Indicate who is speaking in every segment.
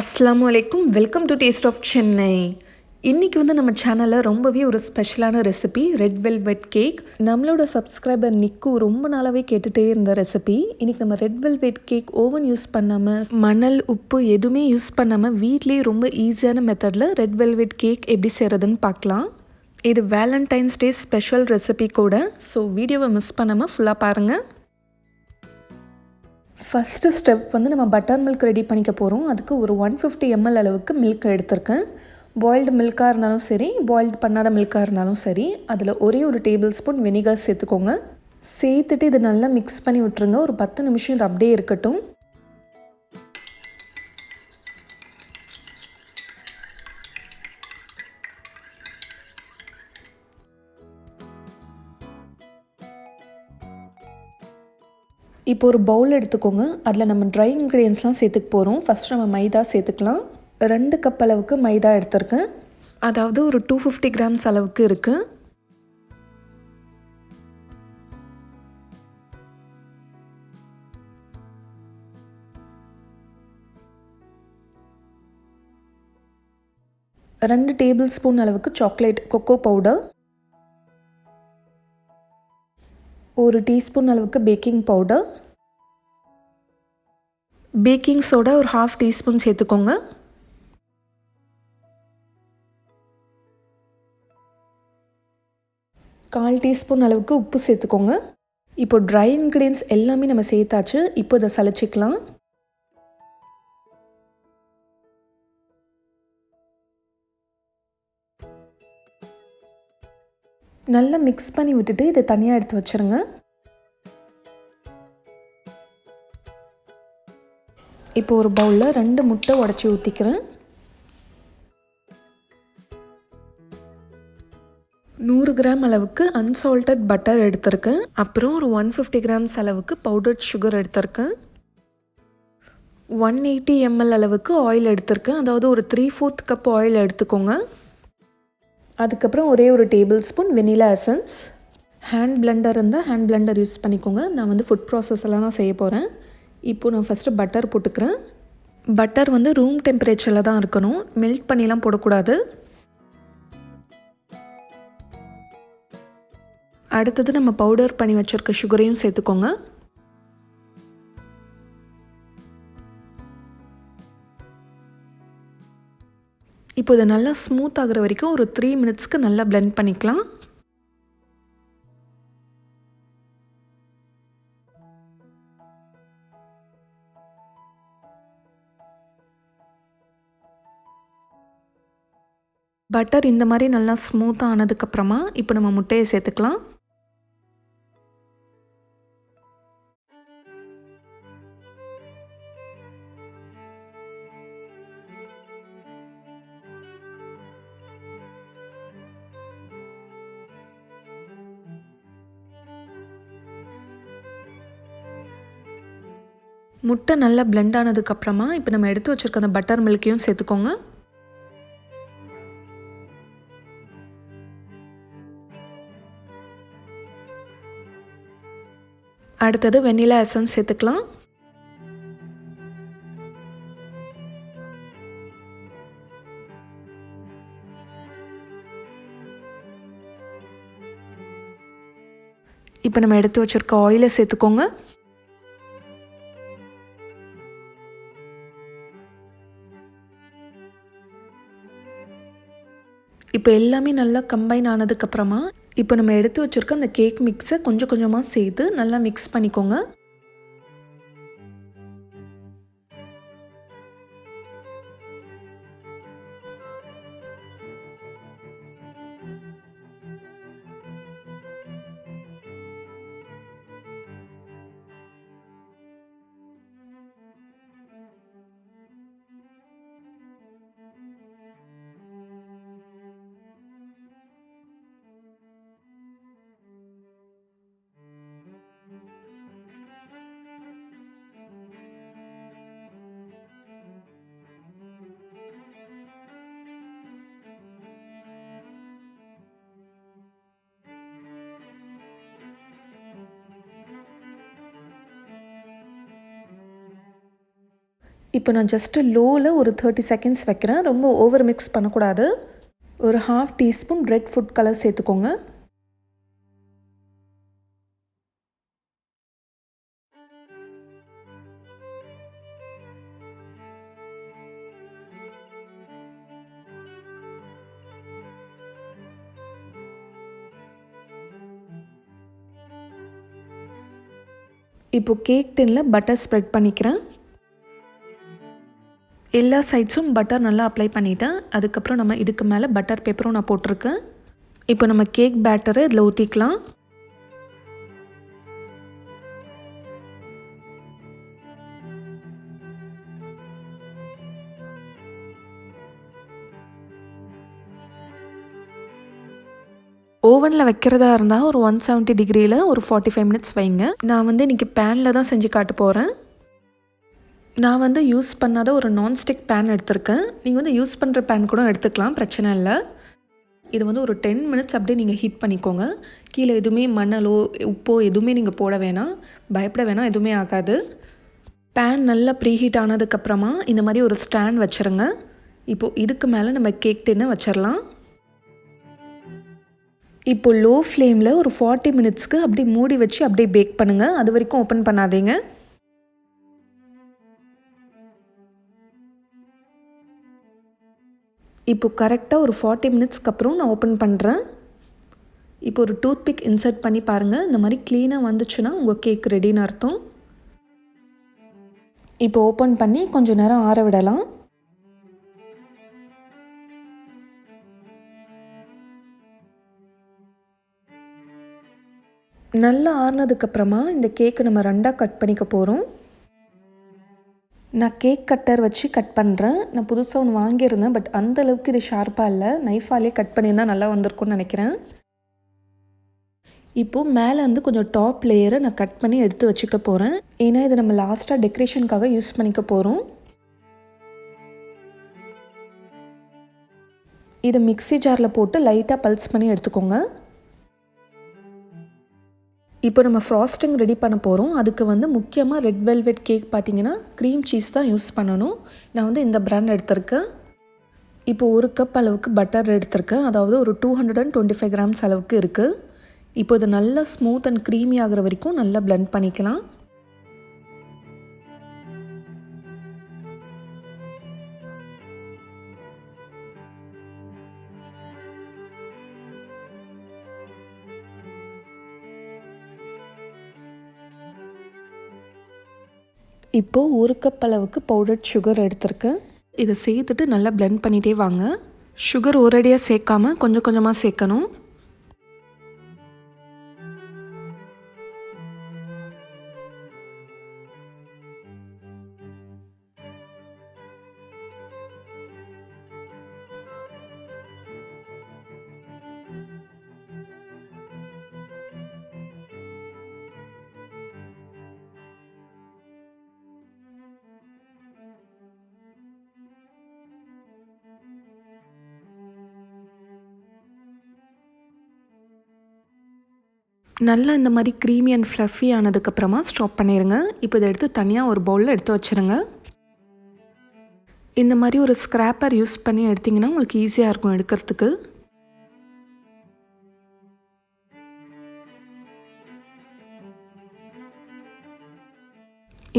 Speaker 1: அஸ்ஸலாமு அலைக்கும். Welcome to taste of Chennai. இன்றைக்கி நம்ம சேனலில் ரொம்பவே ஒரு ஸ்பெஷலான ரெசிபி ரெட் வெல்வெட் கேக். நம்மளோட சப்ஸ்கிரைபர் நிக்கு ரொம்ப நாளாகவே கேட்டுகிட்டே இருந்த ரெசிபி. இன்றைக்கி நம்ம red velvet cake oven use பண்ணாமல், மணல், உப்பு எதுவுமே யூஸ் பண்ணாமல் வீட்லேயே ரொம்ப ஈஸியான மெத்தடில் ரெட் வெல்வெட் கேக் எப்படி செய்கிறதுன்னு பார்க்கலாம். இது வேலண்டைன்ஸ் டே ஸ்பெஷல் ரெசிபி கூட. ஸோ வீடியோவை மிஸ் பண்ணாமல் ஃபுல்லாக பாருங்கள். ஃபஸ்ட்டு ஸ்டெப் நம்ம பட்டர் மில்க் ரெடி பண்ணிக்க போகிறோம். அதுக்கு ஒரு 150 ml அளவுக்கு மில்க் எடுத்திருக்கேன். பாயில்டு மில்காக இருந்தாலும் சரி, பாயில்டு பண்ணாத மில்காக இருந்தாலும் சரி, அதில் ஒரே ஒரு டேபிள் ஸ்பூன் வினிகர் சேர்த்துக்கோங்க. சேர்த்துட்டு இதை நல்லா மிக்ஸ் பண்ணி விட்டுருங்க. ஒரு 10 நிமிஷம் இது அப்படியே இருக்கட்டும். இப்போ ஒரு பவுல் எடுத்துக்கோங்க. அதில் நம்ம ட்ரை இன்க்ரீடியன்ஸ்லாம் சேர்த்துக்க போகிறோம். ஃபஸ்ட் நம்ம மைதா சேர்த்துக்கலாம். 2 கப் அளவுக்கு மைதா எடுத்திருக்கேன். அதாவது ஒரு 250 கிராம்ஸ் அளவுக்கு இருக்குது. ரெண்டு டேபிள் ஸ்பூன் அளவுக்கு சாக்லேட் கொக்கோ பவுடர், 1 டீஸ்பூன் அளவுக்கு பேக்கிங் பவுடர், பேக்கிங் சோடா ஒரு 1/2 டீஸ்பூன் சேர்த்துக்கோங்க. கால் டீஸ்பூன் அளவுக்கு உப்பு சேர்த்துக்கோங்க. இப்போ ட்ரை இன்க்ரீடியன்ஸ் எல்லாமே நம்ம சேர்த்தாச்சு. இப்போ இதை சலிச்சிக்கலாம். நல்லா மிக்ஸ் பண்ணி விட்டுட்டு இதை தனியாக எடுத்து வச்சுருங்க. இப்போ ஒரு பவுலில் 2 முட்டை உடச்சி ஊற்றிக்கிறேன். 100 கிராம் அளவுக்கு அன்சால்டட் பட்டர் எடுத்திருக்கேன். அப்புறம் ஒரு 150 கிராம்ஸ் அளவுக்கு பவுடர்ட் சுகர் எடுத்திருக்கேன். 180 ml அளவுக்கு ஆயில் எடுத்திருக்கேன். அதாவது ஒரு 3/4 கப் ஆயில் எடுத்துக்கோங்க. அதுக்கப்புறம் ஒரே ஒரு tablespoon vanilla essence. Hand blender இருந்தால் ஹேண்ட் பிளெண்டர் யூஸ் பண்ணிக்கோங்க. நான் ஃபுட் ப்ராசஸ் எல்லாம் தான் செய்ய போகிறேன். இப்போ நான் ஃபஸ்ட்டு பட்டர் போட்டுக்கிறேன். பட்டர் ரூம் டெம்பரேச்சரில் தான் இருக்கணும். மெல்ட் பண்ணிலாம் போடக்கூடாது. அடுத்தது நம்ம பவுடர் பண்ணி வச்சுருக்க சுகரையும் சேர்த்துக்கோங்க. இப்போ இதை நல்லா ஸ்மூத் ஆகிற வரைக்கும் ஒரு 3 மினிட்ஸ்க்கு நல்லா பிளெண்ட் பண்ணிக்கலாம். பட்டர் இந்த மாதிரி நல்லா ஸ்மூத்தாக ஆனதுக்கப்புறமா இப்போ நம்ம முட்டையை சேர்த்துக்கலாம். முட்டை நல்லா பிளெண்ட் ஆனதுக்கப்புறமா இப்போ நம்ம எடுத்து வச்சுருக்க அந்த பட்டர் மில்க்கையும் சேர்த்துக்கோங்க. அடுத்தது வெனிலா எசன்ஸ் சேர்த்துக்கலாம். இப்போ நம்ம எடுத்து வச்சுருக்க ஆயிலை சேர்த்துக்கோங்க. இப்போ எல்லாமே நல்லா கம்பைன் ஆனதுக்கப்புறமா இப்போ நம்ம எடுத்து வச்சுருக்க அந்த கேக் மிக்ஸை கொஞ்சம் கொஞ்சமாக சேர்த்து நல்லா மிக்ஸ் பண்ணிக்கோங்க. இப்போ நான் ஜஸ்ட்டு லோவில் ஒரு 30 செகண்ட்ஸ் வைக்கிறேன். ரொம்ப ஓவர் மிக்ஸ் பண்ணக்கூடாது. ஒரு 1/2 டீஸ்பூன் ரெட் ஃபுட் கலர் சேர்த்துக்கோங்க. இப்போ கேக் டின்னில் பட்டர் ஸ்ப்ரெட் பண்ணிக்கிறேன். எல்லா சைட்ஸும் பட்டர் நல்லா அப்ளை பண்ணிவிட்டேன். அதுக்கப்புறம் நம்ம இதுக்கு மேலே பட்டர் பேப்பரும் நான் போட்டிருக்கேன். இப்போ நம்ம கேக் பேட்டரை இதில் ஊற்றிக்கலாம். ஓவனில் வைக்கிறதா இருந்தால் ஒரு 170 டிகிரியில் ஒரு 45 மினிட்ஸ் வைங்க. நான் வந்து இன்றைக்கி பேனில் தான் செஞ்சு காட்ட போகிறேன். நான் வந்து யூஸ் பண்ணாத ஒரு நான்ஸ்டிக் பேன் எடுத்திருக்கேன். நீங்கள் வந்து யூஸ் பண்ணுற பேன் கூட எடுத்துக்கலாம், பிரச்சனை இல்லை. இது வந்து ஒரு 10 மினிட்ஸ் அப்படியே நீங்கள் ஹீட் பண்ணிக்கோங்க. கீழே எதுவுமே மணலோ உப்போ எதுவுமே நீங்கள் போட வேணாம், பயப்பட வேணாம், எதுவுமே ஆகாது. பேன் நல்லா ப்ரீஹீட் ஆனதுக்கப்புறமா இந்த மாதிரி ஒரு ஸ்டாண்ட் வச்சுருங்க. இப்போது இதுக்கு மேலே நம்ம கேக் டின்னை வச்சிடலாம். இப்போ லோ ஃப்ளேமில் ஒரு 40 மினிட்ஸ்க்கு அப்படியே மூடி வச்சு அப்படியே பேக் பண்ணுங்கள். அது வரைக்கும் ஓப்பன் பண்ணாதீங்க. இப்போ கரெக்டாக ஒரு 40 மினிட்ஸ்க்கு அப்புறம் நான் ஓப்பன் பண்ணுறேன். இப்போ ஒரு டூத் பிக் இன்சர்ட் பண்ணி பாருங்கள். இந்த மாதிரி க்ளீனாக வந்துச்சுன்னா உங்கள் கேக் ரெடின்னு அர்த்தம். இப்போ ஓப்பன் பண்ணி கொஞ்சம் நேரம் ஆற விடலாம். நல்லா ஆறுனதுக்கப்புறமா இந்த கேக்கை நம்ம 2ஆக கட் பண்ணிக்க போகிறோம். நான் கேக் கட்டர் வச்சு கட் பண்ணுறேன். நான் புதுசாக ஒன்று வாங்கியிருந்தேன், பட் அந்தளவுக்கு இது ஷார்ப்பாக இல்லை. நைஃபாலே கட் பண்ணியிருந்தால் நல்லா வந்திருக்கும்னு நினைக்கிறேன். இப்போது மேலே வந்து கொஞ்சம் டாப் லேயரை நான் கட் பண்ணி எடுத்து வச்சுக்க போகிறேன். ஏன்னா இதை நம்ம லாஸ்ட்டாக டெக்கரேஷனுக்காக யூஸ் பண்ணிக்க போகிறோம். இதை மிக்ஸி ஜாரில் போட்டு லைட்டாக பல்ஸ் பண்ணி எடுத்துக்கோங்க. இப்போ நம்ம ஃப்ராஸ்டிங் ரெடி பண்ண போகிறோம். அதுக்கு வந்து முக்கியமாக ரெட் வெல்வெட் கேக் பார்த்திங்கன்னா க்ரீம் சீஸ் தான் யூஸ் பண்ணணும். நான் வந்து இந்த பிராண்ட் எடுத்திருக்கேன். இப்போ 1 கப் அளவுக்கு பட்டர் எடுத்திருக்கேன். அதாவது ஒரு 225 கிராம்ஸ் அளவுக்கு இருக்குது. இப்போ இது நல்லா ஸ்மூத் அண்ட் க்ரீமி ஆகிற வரைக்கும் நல்லா பிளெண்ட் பண்ணிக்கலாம். இப்போது 1 கப் அளவுக்கு பவுடர்ட் சுகர் எடுத்திருக்கேன். இதை சேர்த்துட்டு நல்லா பிளெண்ட் பண்ணிகிட்டே வாங்க. சுகர் ஒரேடியாக சேர்க்காமல் கொஞ்சம் கொஞ்சமாக சேர்க்கணும். நல்லா இந்த மாதிரி க்ரீமி அண்ட் ஃப்ளஃபி ஆனதுக்கப்புறமா ஸ்டாப் பண்ணிடுங்க. இப்போ இதை எடுத்து தனியாக ஒரு பவுலில் எடுத்து வச்சுருங்க. இந்த மாதிரி ஒரு ஸ்க்ராப்பர் யூஸ் பண்ணி எடுத்திங்கன்னா உங்களுக்கு ஈஸியாக இருக்கும் எடுக்கிறதுக்கு.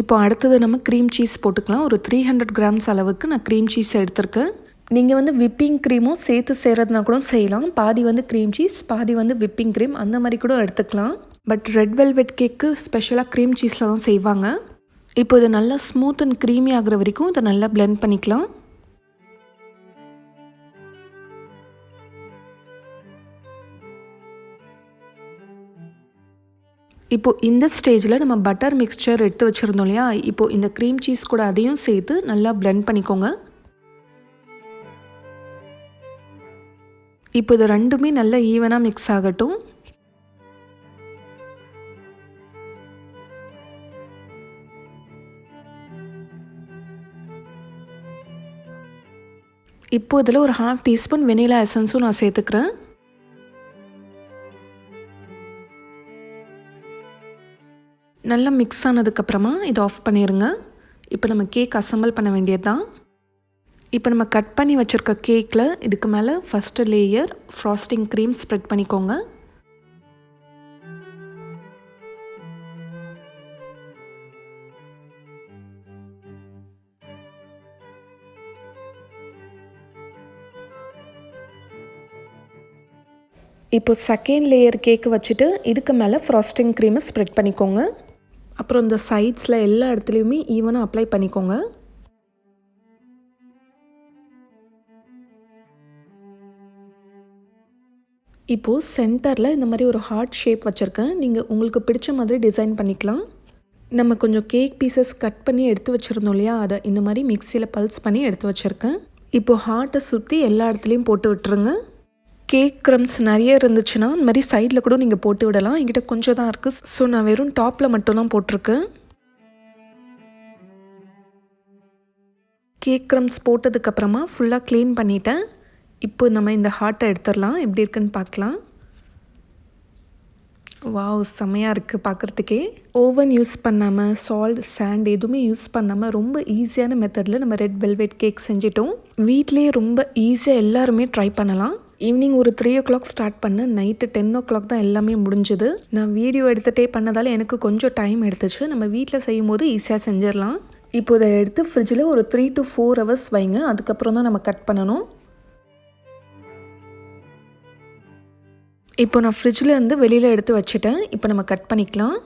Speaker 1: இப்போ அடுத்தது நம்ம க்ரீம் சீஸ் போட்டுக்கலாம். ஒரு 300 கிராம்ஸ் அளவுக்கு நான் க்ரீம் சீஸ் எடுத்திருக்கேன். நீங்கள் வந்து விப்பிங் க்ரீமும் சேர்த்து செய்கிறதுனா கூட செய்யலாம். பாதி வந்து க்ரீம் சீஸ், பாதி வந்து விப்பிங் க்ரீம், அந்த மாதிரி கூட எடுத்துக்கலாம். பட் ரெட் வெல்வெட் கேக்கு ஸ்பெஷலாக க்ரீம் சீஸில் தான் செய்வாங்க. இப்போ இது நல்லா ஸ்மூத் அண்ட் க்ரீமி ஆகிற வரைக்கும் இதை நல்லா பிளெண்ட் பண்ணிக்கலாம். இப்போது இந்த ஸ்டேஜில் நம்ம பட்டர் மிக்ஸ்சர் எடுத்து வச்சுருந்தோம் இல்லையா, இப்போது இந்த க்ரீம் சீஸ் கூட அதையும் சேர்த்து நல்லா பிளெண்ட் பண்ணிக்கோங்க. இப்போ இது ரெண்டுமே நல்லா ஈவனாக மிக்ஸ் ஆகட்டும். இப்போ இதில் ஒரு 1/2 டீஸ்பூன் வெனிலா எசன்ஸும் நான் சேர்த்துக்கிறேன். நல்லா மிக்ஸ் ஆனதுக்கப்புறமா இதை ஆஃப் பண்ணிடுங்க. இப்போ நம்ம கேக் அசெம்பிள் பண்ண வேண்டியது தான். இப்போ நம்ம கட் பண்ணி வச்சுருக்க கேக்கில் இதுக்கு மேலே first layer frosting cream spread பண்ணிக்கோங்க. இப்போ செகண்ட் லேயர் கேக்கு வச்சுட்டு இதுக்கு மேலே ஃப்ராஸ்டிங் க்ரீமை ஸ்ப்ரெட் பண்ணிக்கோங்க. அப்புறம் இந்த சைட்ஸில் எல்லா இடத்துலையுமே ஈவனாக அப்ளை பண்ணிக்கோங்க. இப்போது சென்டரில் இந்த மாதிரி ஒரு ஹார்ட் ஷேப் வச்சுருக்கேன். நீங்கள் உங்களுக்கு பிடிச்ச மாதிரி டிசைன் பண்ணிக்கலாம். நம்ம கொஞ்சம் கேக் பீசஸ் கட் பண்ணி எடுத்து வச்சுருந்தோம் இல்லையா, அதை இந்த மாதிரி மிக்சியில் பல்ஸ் பண்ணி எடுத்து வச்சுருக்கேன். இப்போது ஹார்ட்டை சுற்றி எல்லா இடத்துலையும் போட்டு விட்டுருங்க. கேக் க்ரம்ஸ் நிறைய இருந்துச்சுன்னா இந்த மாதிரி சைடில் கூட நீங்கள் போட்டு விடலாம். என்கிட்ட கொஞ்சம் தான் இருக்குது, ஸோ நான் வெறும் டாப்பில் மட்டும்தான் போட்டிருக்கேன். கேக் க்ரம்ஸ் போட்டதுக்கப்புறமா ஃபுல்லாக க்ளீன் பண்ணிட்டேன். இப்போ நம்ம இந்த ஹார்ட்டை எடுத்துடலாம், எப்படி இருக்குன்னு பார்க்கலாம். வாவ், செம்மையாக இருக்குது பார்க்குறதுக்கே. ஓவன் யூஸ் பண்ணாமல், சால்ட், சாண்ட் எதுவுமே யூஸ் பண்ணாமல் ரொம்ப ஈஸியான மெத்தடில் நம்ம ரெட் வெல்வெட் கேக் செஞ்சிட்டோம். வீட்லேயே ரொம்ப ஈஸியாக எல்லாருமே ட்ரை பண்ணலாம். ஈவினிங் ஒரு 3 o'clock ஸ்டார்ட் பண்ண நைட்டு 10 o'clock தான் எல்லாமே முடிஞ்சுது. நான் வீடியோ எடுத்துகிட்டே பண்ணதால் எனக்கு கொஞ்சம் டைம் எடுத்துச்சு. நம்ம வீட்டில் செய்யும் போது ஈஸியாக செஞ்சிடலாம். இப்போ இதை எடுத்து ஃப்ரிட்ஜில் ஒரு 3 to 4 hours வைங்க. அதுக்கப்புறம் தான் நம்ம கட் பண்ணணும். இப்போ நான் ஃப்ரிட்ஜில் இருந்து வெளியில் எடுத்து வச்சுட்டேன். இப்போ நம்ம கட் பண்ணிக்கலாம்.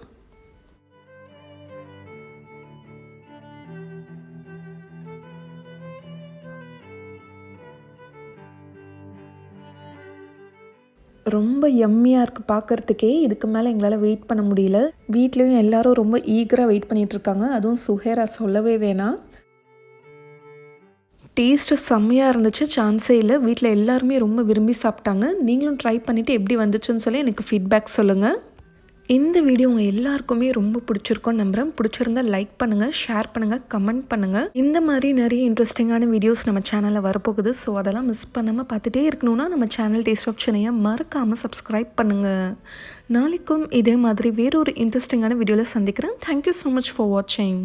Speaker 1: ரொம்ப யம்மியாக இருக்குது பார்க்குறதுக்கே. இதுக்கு மேலே எங்களால் வெயிட் பண்ண முடியல. வீட்லேயும் எல்லோரும் ரொம்ப ஈகராக வெயிட் பண்ணிகிட்ருக்காங்க. அதுவும் சுஹேரா சொல்லவே வேணாம். டேஸ்ட்டு செம்மையாக இருந்துச்சு, சான்ஸே இல்லை. வீட்டில் எல்லாருமே ரொம்ப விரும்பி சாப்பிட்டாங்க. நீங்களும் ட்ரை பண்ணிவிட்டு எப்படி வந்துச்சுன்னு சொல்லி எனக்கு ஃபீட்பேக் சொல்லுங்கள். இந்த வீடியோ உங்கள் எல்லாருக்குமே ரொம்ப பிடிச்சிருக்கோன்னு நம்புகிறேன். பிடிச்சிருந்தா லைக் பண்ணுங்கள், ஷேர் பண்ணுங்கள், கமெண்ட் பண்ணுங்கள். இந்த மாதிரி நிறைய இன்ட்ரெஸ்டிங்கான வீடியோஸ் நம்ம சேனலில் வரப்போகுது. ஸோ அதெல்லாம் மிஸ் பண்ணாமல் பார்த்துட்டே இருக்கணும்னா நம்ம சேனல் டேஸ்ட் ஆஃப் சென்னையை மறக்காமல் சப்ஸ்கிரைப் பண்ணுங்கள். நாளைக்கும் இதே மாதிரி வேறொரு இன்ட்ரெஸ்டிங்கான வீடியோவில் சந்திக்கிறேன். தேங்க்யூ ஸோ மச் ஃபார் வாட்சிங்.